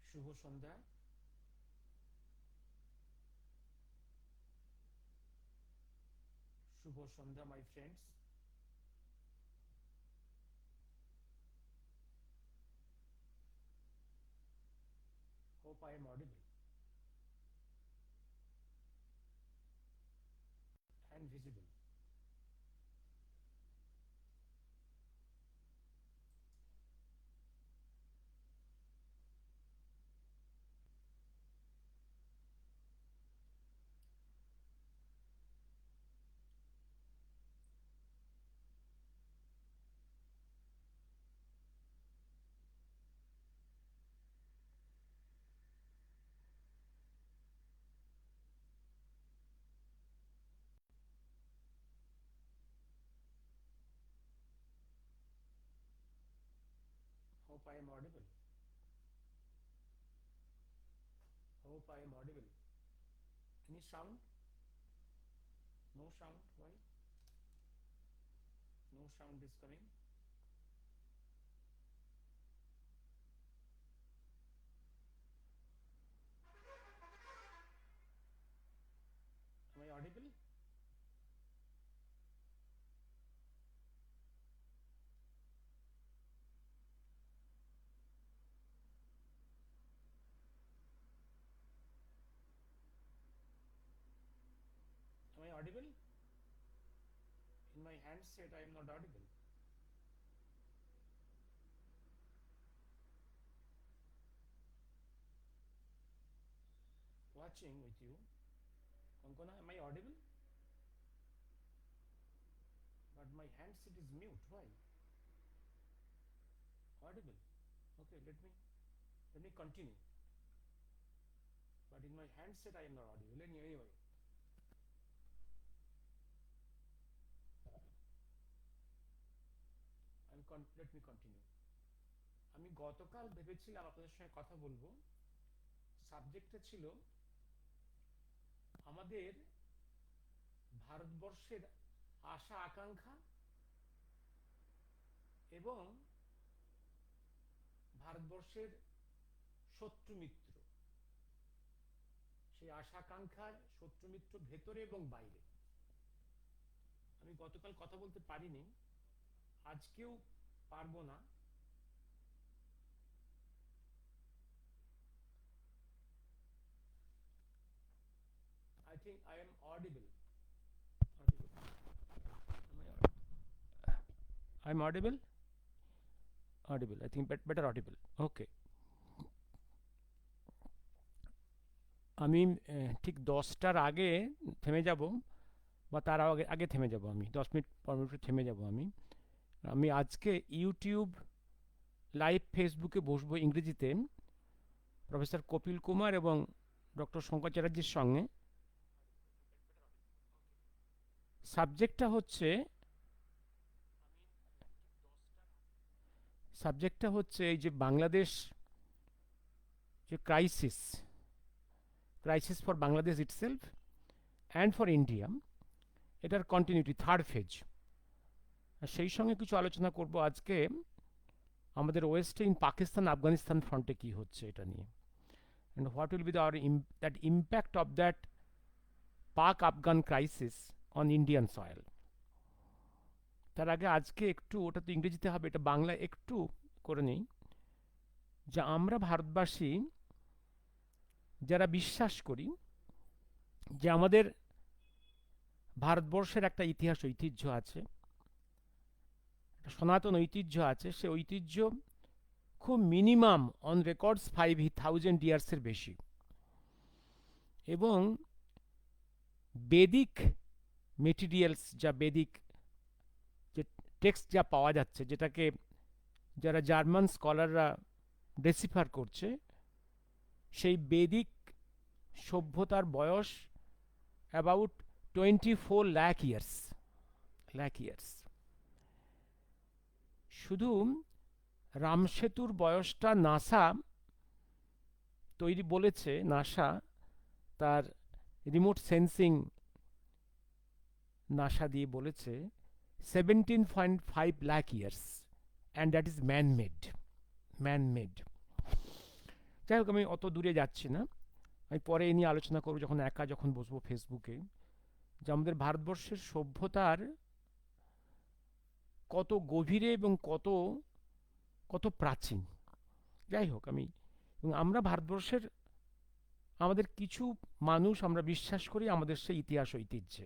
Shubho Sandhya. Shubho Sandhya my friends. Hope I am audible and visible. Hope I am audible. Hope I am audible. Any sound? No sound. Why? No sound is coming. Am I audible? Am I audible? In my handset I am not audible. Watching with you. Konkona, am I audible? But my handset is mute. Why? Audible. Okay, let me continue. But in my handset I am not audible. Anyway. Let me continue. আমি গতকাল ভেবেছিলাম আপনাদের সঙ্গে কথা বলবো, সাবজেক্টটা ছিল আমাদের ভারতবর্ষের আশা আকাঙ্ক্ষা এবং ভারতবর্ষের শত্রু মিত্র, সেই আশা আকাঙ্ক্ষায় শত্রু মিত্র ভেতরে এবং বাইরে। আমি গতকাল কথা বলতে পারিনি, আজকেও পারবো না। I think I am audible. I'm audible. Audible. I think better audible. Okay. আমি ঠিক 10টার আগে থেমে যাব, বা তার আগে আগে থেমে যাব। আমি 10 মিনিট 15 মিনিট থেমে যাব। আমি আজকে ইউটিউব লাইভ ফেসবুকে বসবো ইংরেজিতে প্রফেসর কপিল কুমার এবং ডক্টর শঙ্কর চ্যাটার্জির সঙ্গে। সাবজেক্টটা হচ্ছে এই যে বাংলাদেশ যে crisis for Bangladesh itself and for India, এটার কন্টিনিউটি, থার্ড ফেজ। আর সেই সঙ্গে কিছু আলোচনা করব আজকে আমাদের ওয়েস্টে ইন পাকিস্তান আফগানিস্তান ফ্রন্টে কী হচ্ছে এটা নিয়ে, and what will be that impact of that Pak Afghan crisis on Indian soil. তার আগে আজকে একটু, ওটা তো ইংরেজিতে হবে, এটা বাংলা একটু করে নিই, যে আমরা ভারতবাসী যারা বিশ্বাস করি যে আমাদের ভারতবর্ষের একটা ইতিহাস ঐতিহ্য আছে, একটা সনাতন ঐতিহ্য আছে, সে ঐতিহ্য খুব মিনিমাম অন রেকর্ডস 5,000 ইয়ার্সের বেশি, এবং বেদিক মেটেরিয়ালস, যা বেদিক যে টেক্সট যা পাওয়া যাচ্ছে, যেটাকে যারা জার্মান স্কলাররা ডেসিফার করছে, সেই বেদিক সভ্যতার বয়স অ্যাবাউট 24 লাখ ইয়ার্স। শুধু রামসেতুর বয়সটা নাসা বলেছে, নাসা তার রিমোট সেন্সিং নাসা দিয়ে বলেছে 17.5 lakh years, and that is man made. যাই হোক, আমি অত দূরে যাচ্ছি না, আমি পরে এ নিয়ে আলোচনা করবো যখন একা যখন বসবো ফেসবুকে, যে আমাদের ভারতবর্ষের সভ্যতার কত গভীরে এবং কত কত প্রাচীন। যাই হোক, এবং আমরা ভারতবর্ষের আমাদের কিছু মানুষ আমরা বিশ্বাস করি আমাদের সেই ইতিহাস ঐতিহ্যে,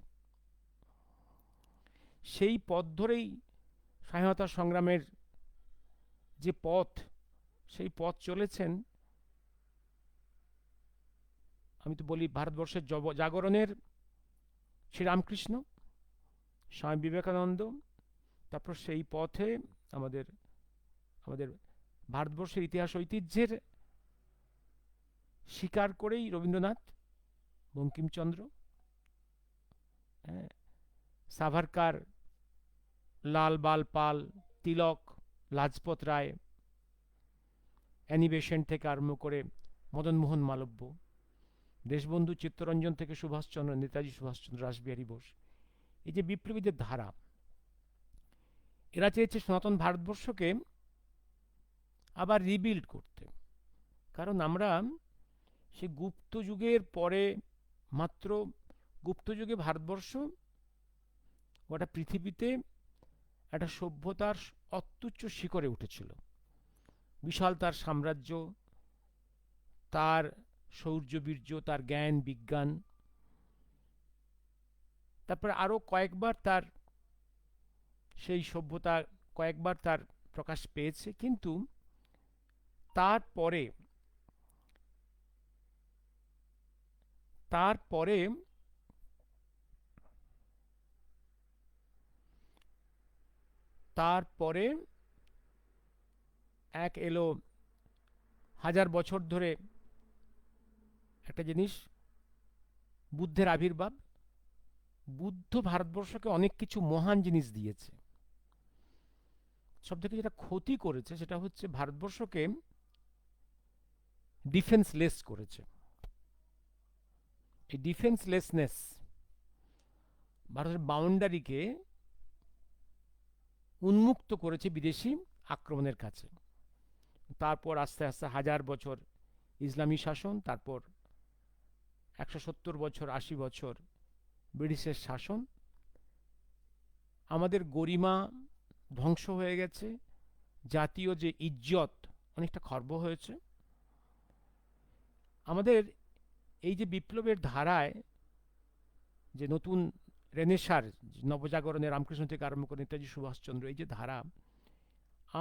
সেই পথ ধরেই স্বাধীনতা সংগ্রামের যে পথ, সেই পথ চলেছেন। আমি তো বলি ভারতবর্ষের জাগরণের শ্রীরামকৃষ্ণ, স্বামী বিবেকানন্দ, তারপর সেই পথে আমাদের আমাদের ভারতবর্ষের ইতিহাস ঐতিহ্যের স্বীকার করেই রবীন্দ্রনাথ, বঙ্কিমচন্দ্র, হ্যাঁ, সাভারকার, লাল বাল পাল, তিলক, লাজপত রায়, অ্যানি বেসেন্ট থেকে আরম্ভ করে মদনমোহন মালব্য, দেশবন্ধু চিত্তরঞ্জন থেকে সুভাষচন্দ্র, নেতাজি সুভাষচন্দ্র, রাসবিহারী বোস, এই যে বিপ্লবীদের ধারা, এরা চেয়েছে সনাতন ভারতবর্ষকে আবার রিবিল্ড করতে। কারণ আমরা সে গুপ্ত যুগের পরে, মাত্র গুপ্ত যুগে ভারতবর্ষ গোটা পৃথিবীতে একটা সভ্যতার অত্যুচ্চ শিখরে উঠেছিল। বিশাল তার সাম্রাজ্য, তার শৌর্যবীর্য, তার জ্ঞান বিজ্ঞান, তারপরে আরো কয়েকবার তার সেই সভ্যতা কয়েকবার তার প্রকাশ পেয়েছে। কিন্তু তারপরে তারপরে তারপরে এক এলো, হাজার বছর ধরে একটা জিনিস, বুদ্ধের আবির্ভাব। বুদ্ধ ভারতবর্ষকে অনেক কিছু মহান জিনিস দিয়েছে, সব থেকে যেটা ক্ষতি করেছে সেটা হচ্ছে ভারতবর্ষকে ডিফেন্সলেস করেছে। এই ডিফেন্সলেসনেস ভারতের বাউন্ডারিকে উন্মুক্ত করেছে বিদেশি আক্রমণের কাছে। তারপর আস্তে আস্তে হাজার বছর ইসলামী শাসন, তারপর 170 বছর 80 বছর ব্রিটিশের শাসন, আমাদের গরিমা ধ্বংস হয়ে গেছে, জাতীয় যে ইজ্জত অনেকটা খর্ব হয়েছে। আমাদের এই যে বিপ্লবের ধারায়, যে নতুন রেনেসার নবজাগরণের রামকৃষ্ণ থেকে আরম্ভ করে নেতাজি সুভাষচন্দ্র, এই যে ধারা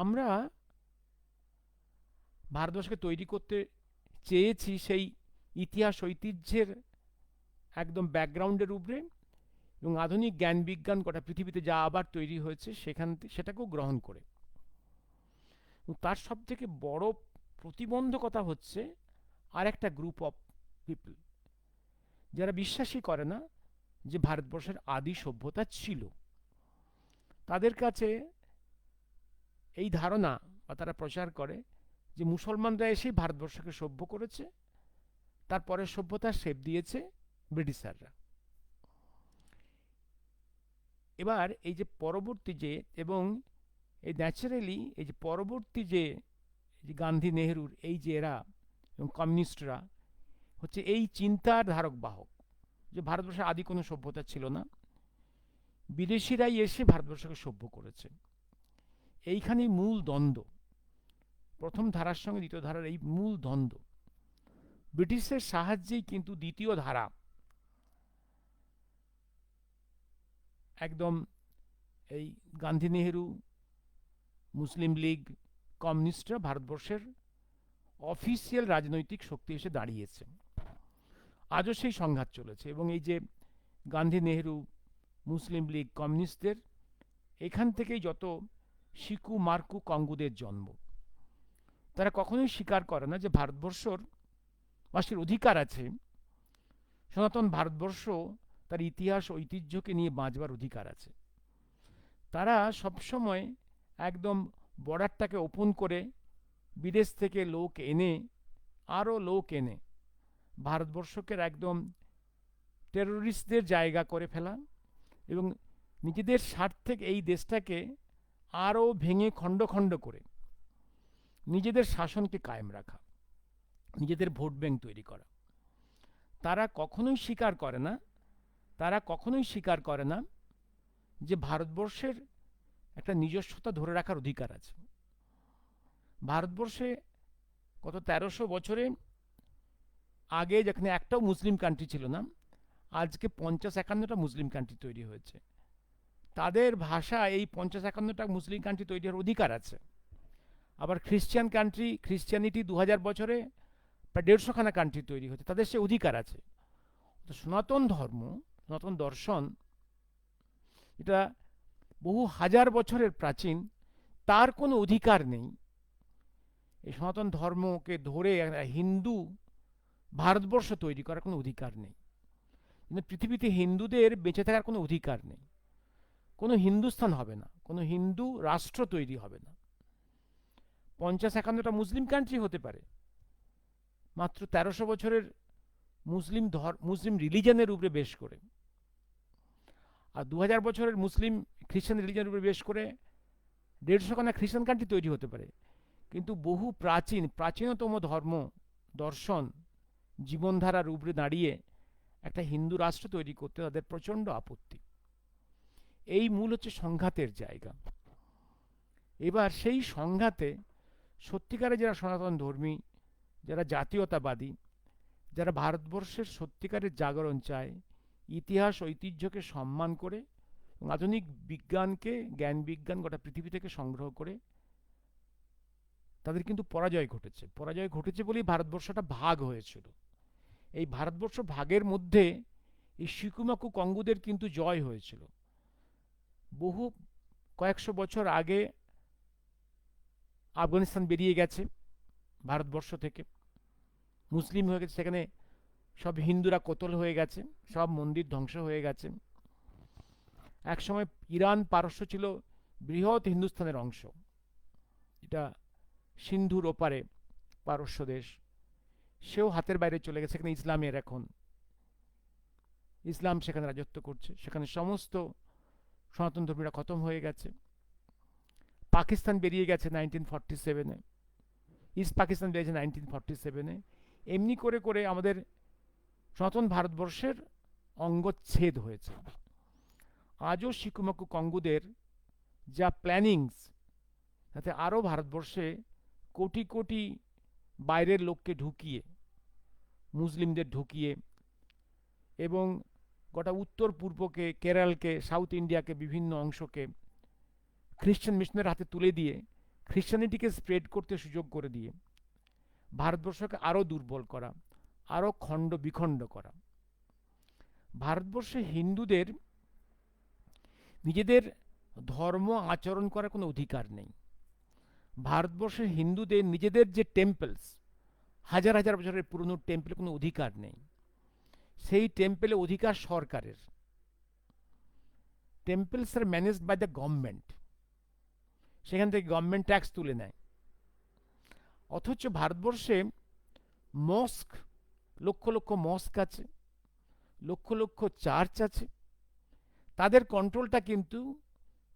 আমরা ভারতবর্ষকে তৈরি করতে চেয়েছি, সেই ইতিহাস ঐতিহ্যের একদম ব্যাকগ্রাউন্ডের উপরে, এবং আধুনিক জ্ঞান বিজ্ঞান গোটা পৃথিবীতে যা আবার তৈরি হয়েছে সেটাকেও গ্রহণ করে। তার সব থেকে বড় প্রতিবন্ধকতা হচ্ছে আর একটা গ্রুপ অফ পিপল, যারা বিশ্বাসই করে না যে ভারতবর্ষের আদি সভ্যতা ছিল। তাদের কাছে এই ধারণা, বা তারা প্রচার করে যে মুসলমানরা এসেই ভারতবর্ষকে সভ্য করেছে, তারপরে সভ্যতা শেপ দিয়েছে ব্রিটিশাররা। এবার এই যে পরবর্তী যে, এবং এই ন্যাচারালি এই যে পরবর্তী যে গান্ধী নেহরুর এই যে এরা এবং কমিউনিস্টরা হচ্ছে এই চিন্তার ধারক বাহক, যে ভারতবর্ষের আদি কোনো সভ্যতা ছিল না, বিদেশিরাই এসে ভারতবর্ষকে সভ্য করেছে। এইখানেই মূল দ্বন্দ্ব, প্রথম ধারার সঙ্গে দ্বিতীয় ধারার এই মূল দ্বন্দ্ব। ব্রিটিশের সাহায্যেই কিন্তু দ্বিতীয় ধারা একদম এই গান্ধী নেহেরু, মুসলিম লীগ, কমিউনিস্টরা ভারতবর্ষের অফিসিয়াল রাজনৈতিক শক্তি এসে দাঁড়িয়েছে। আজও সেই সংঘাত চলেছে, এবং এই যে গান্ধী নেহেরু, মুসলিম লীগ, কমিউনিস্টদের এখান থেকেই যত শিকু মার্কু কঙ্গুদের জন্ম। তারা কখনোই স্বীকার করে না যে ভারতবর্ষবাসীর অধিকার আছে, সনাতন ভারতবর্ষ তার ইতিহাস ঐতিহ্যকে নিয়ে বাঁচবার অধিকার আছে। তারা সবসময় একদম বর্ডারটাকে ওপেন করে বিদেশ থেকে লোক এনে, আরও লোক এনে ভারতবর্ষকে একদম টেরোরিস্টদের জায়গা করে ফেলা, এবং নিজেদের স্বার্থে এই দেশটাকে আরও ভেঙে খণ্ড খণ্ড করে নিজেদের শাসনকে কায়েম রাখা। নিজেদের ভোট ব্যাংক তৈরি করা। তারা কখনোই স্বীকার করে না, তারা কখনোই স্বীকার করে না যে ভারতবর্ষের একটা নিজস্বতা ধরে রাখার অধিকার আছে। ভারতবর্ষে গত 1300 বছরে আগে যেখানে একটাও মুসলিম কান্ট্রি ছিল না, আজকে 50-51টা মুসলিম কান্ট্রি তৈরি হয়েছে। তাদের ভাষা এই 50-51টা মুসলিম কান্ট্রি তৈরি হওয়ার অধিকার আছে। আবার খ্রিস্টান কান্ট্রি, খ্রিস্টানিটি 2000 বছরে প্রায় 150খানা কান্ট্রি তৈরি হয়েছে, তাদের সে অধিকার আছে। তো সনাতন ধর্ম, সনাতন দর্শন, এটা বহু হাজার বছরের প্রাচীন, তার কোনো অধিকার নেই এই সনাতন ধর্মকে ধরে হিন্দু ভারতবর্ষ তৈরি করার কোনো অধিকার নেই। কিন্তু পৃথিবীতে হিন্দুদের বেঁচে থাকার কোনো অধিকার নেই। কোনো হিন্দুস্থান হবে না, কোনো হিন্দু রাষ্ট্র তৈরি হবে না। 50-51টা মুসলিম কান্ট্রি হতে পারে, মাত্র 1300 বছরের মুসলিম রিলিজনের উপরে বেশ করে, আর 2000 বছরের মুসলিম খ্রিস্টান রিলিজনের উপরে বেশ করে 150খানা খ্রিস্টান কান্ট্রি তৈরি হতে পারে। কিন্তু বহু প্রাচীনতম ধর্ম, দর্শন, জীবনধারার উপরে দাঁড়িয়ে একটা হিন্দু রাষ্ট্র তৈরি করতে তাদের প্রচণ্ড আপত্তি। এই মূল হচ্ছে সংঘাতের জায়গা। এবার সেই সংঘাতে সত্যিকারে যারা সনাতন ধর্মী, যারা জাতীয়তাবাদী, যারা ভারতবর্ষের সত্যিকারের জাগরণ চায়, ইতিহাস ঐতিহ্যকে সম্মান করে এবং আধুনিক বিজ্ঞানকে, জ্ঞান বিজ্ঞান গোটা পৃথিবী থেকে সংগ্রহ করে, তাদের কিন্তু পরাজয় ঘটেছে। পরাজয় ঘটেছে বলেই ভারতবর্ষটা ভাগ হয়েছিল। এই ভারতবর্ষ ভাগের মধ্যে এই শিকুমাকু কঙ্গুদের কিন্তু জয় হয়েছিল। বহু কয়েকশো বছর আগে আফগানিস্তান বেরিয়ে গেছে ভারতবর্ষ থেকে, মুসলিম হয়ে গেছে, সেখানে সব হিন্দুরা কোতল হয়ে গেছে, সব মন্দির ধ্বংস হয়ে গেছে। একসময় ইরান পারস্য ছিল বৃহৎ হিন্দুস্তানের অংশ, এটা সিন্ধুর ওপারে পারস্য দেশ, সেও হাতের বাইরে চলে গেছে। সেখানে ইসলামের এখন ইসলাম সেখানে রাজত্ব করছে, সেখানে সমস্ত সনাতন ধর্মীরা খতম হয়ে গেছে। পাকিস্তান বেরিয়ে গেছে 1947-এ, ইস্ট পাকিস্তান বেরিয়েছে 1947-এ। এমনি করে করে আমাদের সনাতন ভারতবর্ষের অঙ্গচ্ছেদ হয়েছে। আজও শিকুমাকু কঙ্গুদের যা প্ল্যানিংস, তাতে আরও ভারতবর্ষে কোটি কোটি বাইরের লোককে ঢুকিয়ে, মুসলিমদের ঢুকিয়ে, এবং গোটা উত্তর পূর্বকে, কেরলকে, সাউথ ইন্ডিয়াকে, বিভিন্ন অংশকে খ্রিস্টান মিশনের হাতে তুলে দিয়ে খ্রিস্টানিটিকে স্প্রেড করতে সুযোগ করে দিয়ে ভারতবর্ষকে আরও দুর্বল করা, আরও খণ্ড বিখণ্ড করা। ভারতবর্ষে হিন্দুদের নিজেদের ধর্ম আচরণ করার কোনো অধিকার নেই। ভারতবর্ষের হিন্দুদের নিজেদের যে টেম্পলস, হাজার হাজার বছরের পুরনো টেম্পলে কোনো অধিকার নেই। সেই টেম্পলে অধিকার সরকারের। Temples are managed by the government, সেখান থেকে গভর্নমেন্ট ট্যাক্স তুলে নেয়। অথচ ভারতবর্ষে মস্ক, লক্ষ লক্ষ মস্ক আছে, লক্ষ লক্ষ চার্চ আছে, তাদের কন্ট্রোলটা কিন্তু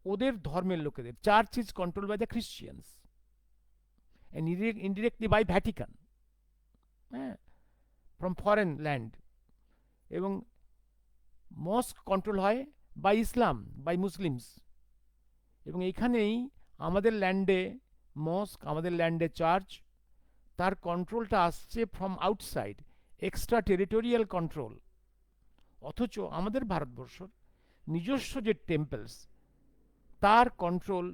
ওদের ধর্মের লোকেদের। Church is control by the Christians and indirectly by Vatican, from foreign land, এবং মস্ক কন্ট্রোল হয় বাই ইসলাম, বাই মুসলিমস। এবং এইখানেই আমাদের ল্যান্ডে মস্ক, আমাদের ল্যান্ডে চার্চ, তার কন্ট্রোলটা আসছে from outside, extra territorial control. অথচ আমাদের ভারতবর্ষর নিজস্ব যে টেম্পলস, তার control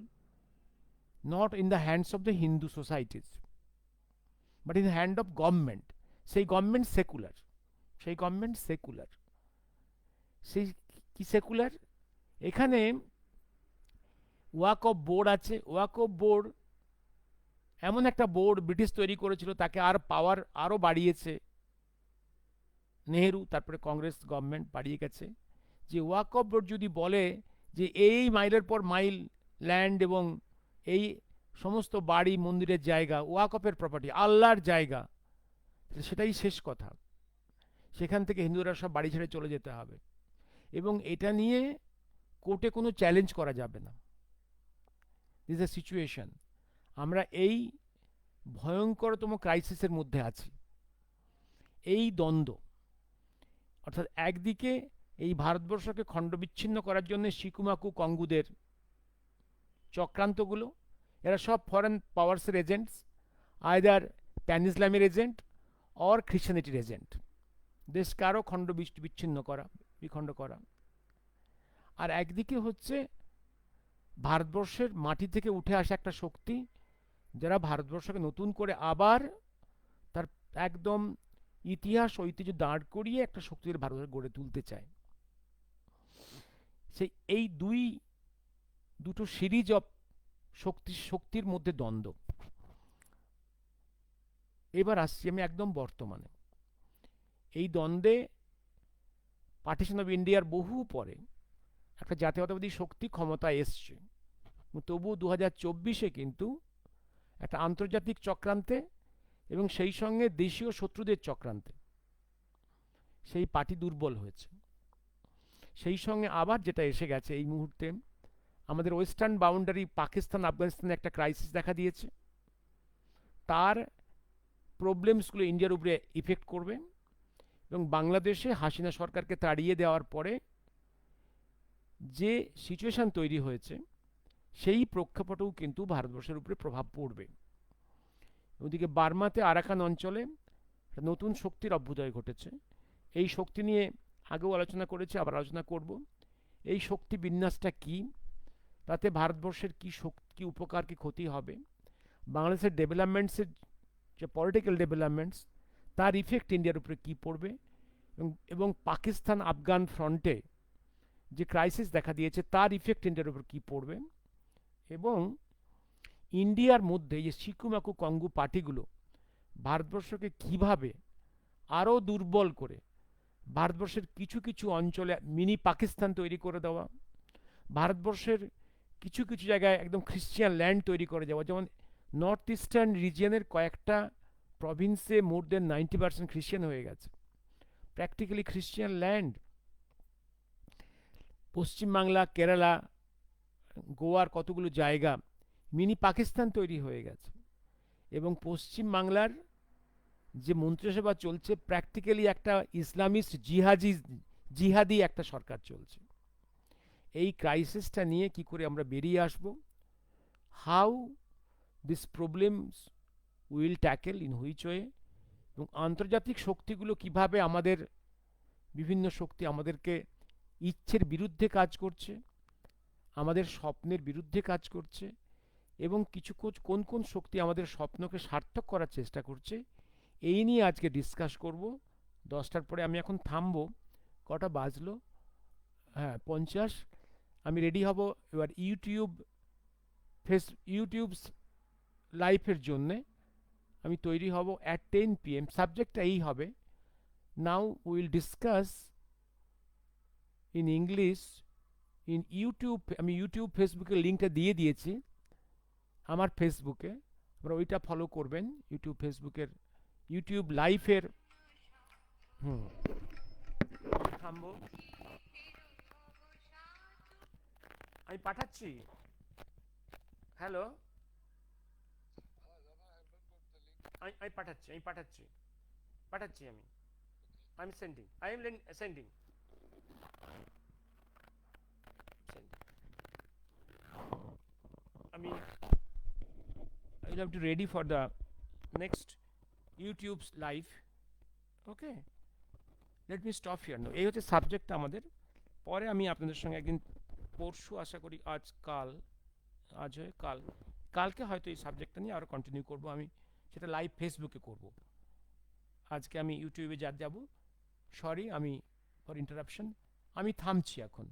not in the hands of the Hindu societies, but in the hand of government. সেই গভর্নমেন্ট সেকুলার, সেই গভর্নমেন্ট সেকুলার। সেই কি সেকুলার? এখানে ওয়াকফ বোর্ড আছে। ওয়াকফ বোর্ড এমন একটা বোর্ড ব্রিটিশ তৈরি করেছিল, তাকে আর পাওয়ার আরও বাড়িয়েছে নেহেরু, তারপরে কংগ্রেস গভর্নমেন্ট বাড়িয়ে গেছে, যে ওয়াকফ বোর্ড যদি বলে যে এই মাইলের পর মাইল ল্যান্ড এবং এই সমস্ত বাড়ি, মন্দিরের জায়গা ওয়াকফের প্রপার্টি, আল্লাহর জায়গা, সেটাই শেষ কথা। সেখান থেকে হিন্দুরা সব বাড়ি ছেড়ে চলে যেতে হবে, এবং এটা নিয়ে কোর্টে কোনো চ্যালেঞ্জ করা যাবে না। This a situation. আমরা এই ভয়ঙ্করতম ক্রাইসিসের মধ্যে আছি। এই দ্বন্দ্ব, অর্থাৎ একদিকে এই ভারতবর্ষকে খণ্ডবিচ্ছিন্ন করার জন্য শিকুমাকু কঙ্গুদের চক্রান্তগুলো, এরা সব ফরেন পাওয়ার্সের এজেন্টস, আইদার প্যান ইসলামের এজেন্ট অর খ্রিশ্চানিটির এজেন্ট, দেশকে আরও বিচ্ছিন্ন করা, বিখণ্ড করা। আর একদিকে হচ্ছে ভারতবর্ষের মাটি থেকে উঠে আসা একটা শক্তি, যারা ভারতবর্ষকে নতুন করে আবার তার একদম ইতিহাস ঐতিহ্য দাঁড় করিয়ে একটা শক্তির ভারত গড়ে তুলতে চায়। সেই এই দুটো সিরিজ অফ শক্তির মধ্যে দ্বন্দ্ব। এবার আসছি আমি একদম বর্তমানে। এই দ্বন্দ্বে পার্টিশন অফ ইন্ডিয়ার বহু পরে একটা জাতীয়তাবাদী শক্তি ক্ষমতায় এসছে, তবু 2024-এ কিন্তু একটা আন্তর্জাতিক চক্রান্তে এবং সেই সঙ্গে দেশীয় শত্রুদের চক্রান্তে সেই পার্টি দুর্বল হয়েছে। সেই সঙ্গে আবার যেটা এসে গেছে এই মুহূর্তে, আমাদের ওয়েস্টার্ন বাউন্ডারি পাকিস্তান আফগানিস্তানে একটা ক্রাইসিস দেখা দিয়েছে, তার প্রবলেমসগুলো ইন্ডিয়ার উপরে ইফেক্ট করবে। এবং বাংলাদেশে হাসিনা সরকারকে তাড়িয়ে দেওয়ার পরে যে সিচুয়েশন তৈরি হয়েছে, সেই প্রেক্ষাপটেও কিন্তু ভারতবর্ষের উপরে প্রভাব পড়বে। ওদিকে বার্মাতে আরাকান অঞ্চলে নতুন শক্তির অভ্যুদয় ঘটেছে। এই শক্তি নিয়ে আগেও আলোচনা করেছি, আবার আলোচনা করব। এই শক্তি বিন্যাসটা কি, তাতে ভারতবর্ষের কি উপকার কি ক্ষতি হবে, বাংলাদেশের ডেভেলপমেন্টসের যে পলিটিক্যাল ডেভেলপমেন্টস, তার ইফেক্ট ইন্ডিয়ার উপরে কি পড়বে, এবং পাকিস্তান আফগান ফ্রন্টে যে ক্রাইসিস দেখা দিয়েছে তার ইফেক্ট ইন্ডিয়ার উপর কি পড়বে, এবং ইন্ডিয়ার মধ্যে যে শিকুমাকু কঙ্গু পার্টিগুলো ভারতবর্ষকে কিভাবে আরও দুর্বল করে ভারতবর্ষের কিছু কিছু অঞ্চলে মিনি পাকিস্তান তৈরি করে দেওয়া, ভারতবর্ষের কিছু কিছু জায়গায় একদম খ্রিশ্চান ল্যান্ড তৈরি করে যাওয়া। যেমন নর্থ ইস্টার্ন রিজিয়নের কয়েকটা প্রভিন্সে মোর দেন 90% খ্রিশ্চান হয়ে গেছে, practically Christian land. Paschimbangla, Kerala, গোয়ার কতগুলো জায়গা মিনি পাকিস্তান তৈরি হয়ে গেছে, এবং পশ্চিমবাংলার যে মন্ত্রিসভা চলছে প্র্যাকটিক্যালি একটা ইসলামিস্ট জিহাদি একটা সরকার চলছে। এই ক্রাইসিসটা নিয়ে কি করে আমরা বেরিয়ে আসব, how this problems will tackle in which way, এবং আন্তর্জাতিক শক্তিগুলো কিভাবে আমাদের বিভিন্ন শক্তি আমাদেরকে ইচ্ছের বিরুদ্ধে কাজ করছে, আমাদের স্বপ্নের বিরুদ্ধে কাজ করছে, এবং কিছু কোন কোন শক্তি আমাদের স্বপ্নকে সার্থক করার চেষ্টা করছে, এই নিয়ে আজকে ডিসকাস করব। 10টার পরে আমি এখন থামবো। কটা বাজলো? হ্যাঁ, 50। আমি রেডি হব এবার ইউটিউব লাইভের জন্যে আমি তৈরি হব অ্যাট 10 PM। সাবজেক্টটা এই হবে, now will discuss in English in YouTube. আমি ইউটিউব ফেসবুকের লিঙ্কটা দিয়ে দিয়েছি আমার ফেসবুকে, আপনারা ওইটা ফলো করবেন। ইউটিউব লাইভের থামবো, আমি পাঠাচ্ছি। হ্যালো, আমি পাঠাচ্ছি আই এম সেন্ডিং। আমি I will have to ready for the next YouTube's live. Okay, let me stop here now. এই হচ্ছে সাবজেক্টটা আমাদের। পরে আমি আপনাদের সঙ্গে একদিন পরশু, আশা করি কালকে হয়তো এই সাবজেক্টটা নিয়ে আরও কন্টিনিউ করব। আমি সেটা লাইভ ফেসবুকে করব। আজকে আমি ইউটিউবে যাব। সরি আমি ফর ইন্টারাপশন, আমি থামছি এখন।